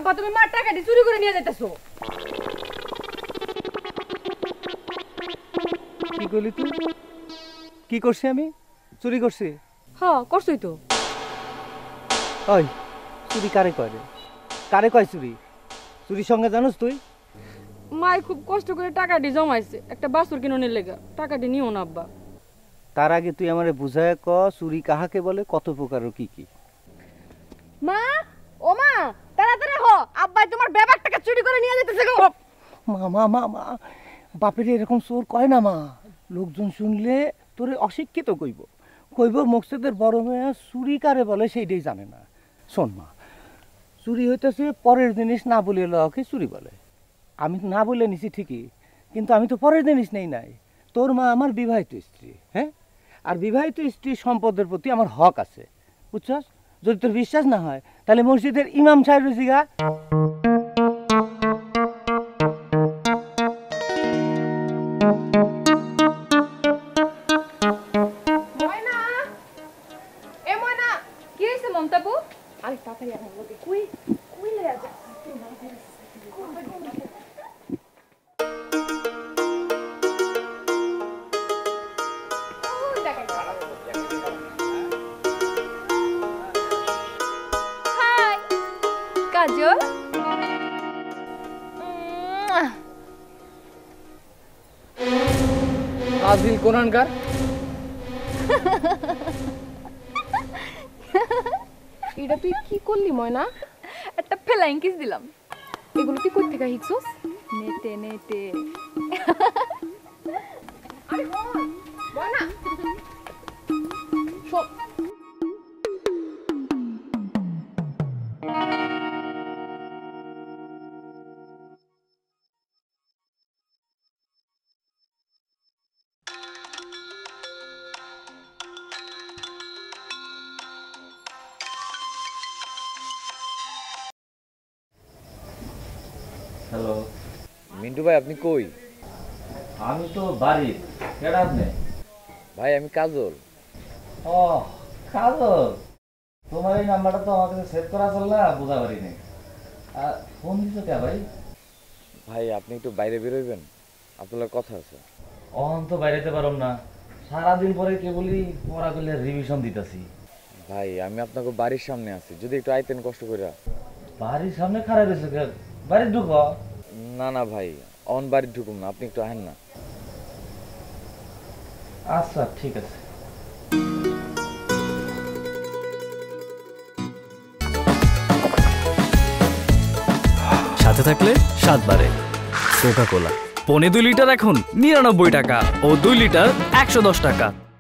আব্বা তুমি মার টাকাটি চুরি করে নিয়ে যাইতেছো। কি করলি তুই? কি করছি আমি? চুরি করছি? হ্যাঁ করছই তো। ওই চুরি কারে কয় রে? কারে কয় চুরি? চুরির সঙ্গে জানোস তুই? মাই খুব কষ্ট করে টাকাটি জমাইছে একটা বাছুর কিনোনের লেগা। টাকাটি নিও না আব্বা। তার আগে তুই আমারে বুঝায় ক চুরি কাহাকে বলে, কত প্রকার ও কি কি। মা, ও মা, তাড়াতাড়ি হ, আব্বাই তোমার ব্যাগ টাকা চুরি করে নিয়ে যাইতেছে গো। মা মা মা মা, বাপের এরকম চোর কয় না মা। লোকজন শুনলে তোরে অশিক্ষিত কইব। কইব মকসেদের বড় মেয়ে চুরি কারে বলে সেইটাই জানে না। শোন মা, চুরি হইতেছে পরের জিনিস না বলিয়ে লওয়াকে চুরি বলে। আমি না বলে নিছি ঠিকই, কিন্তু আমি তো পরের জিনিস নেই নাই। তোর মা আমার বিবাহিত স্ত্রী, হ্যাঁ, আর বিবাহিত স্ত্রীর সম্পদের প্রতি আমার হক আছে, বুঝছস? যদি তোর বিশ্বাস না হয় তাহলে মসজিদের ইমাম সাহেব রসিগা। ময়না, এ ময়না, কি হইছে মমতাবু? আরে তাড়াতাড়ি আয় বলতে কই কই লয়া যা। হাই কাজল। আজিল কোরআনকার। এটা তুই কি করলি ময়না? একটা ফ্লাইং কিস দিলাম। এগুলো তুই কই থেকে শিখছস? নেটে নেটে। ময়না শোন, হ্যালো, মিন্টু ভাই আপনি কই? আমি তো বাড়ি। কেডা আপনি? ভাই আমি কাজল। ও কাজল, তোমার এই নাম্বারটা তো আমার কাছে সেভ করা ছিল না, বুঝা পারি নাই। আর ফোন দিছো কে ভাই? ভাই আপনি একটু বাইরে বেরোবেন, আপনার কথা আছে। অহন তো বাইরেতে পারম না, সারাদিন পরে কেবলই পড়াগুলো রিভিশন দিতেছি। ভাই আমি আপনাকে বাড়ির সামনে আছি, যদি একটু আইতেন কষ্ট করে। বাড়ির সামনে খারাপ হয়েছে, বাড়ির ঢুকো। না না ভাই, অন বাড়ি ঢুকুম না, আপনি একটু আহেন না। আচ্ছা ঠিক আছে। সাথে থাকলে স্বাদ বাড়ে। কোকা কোলা 2.5 লিটার এখন 99 টাকা ও 2 লিটার 110 টাকা।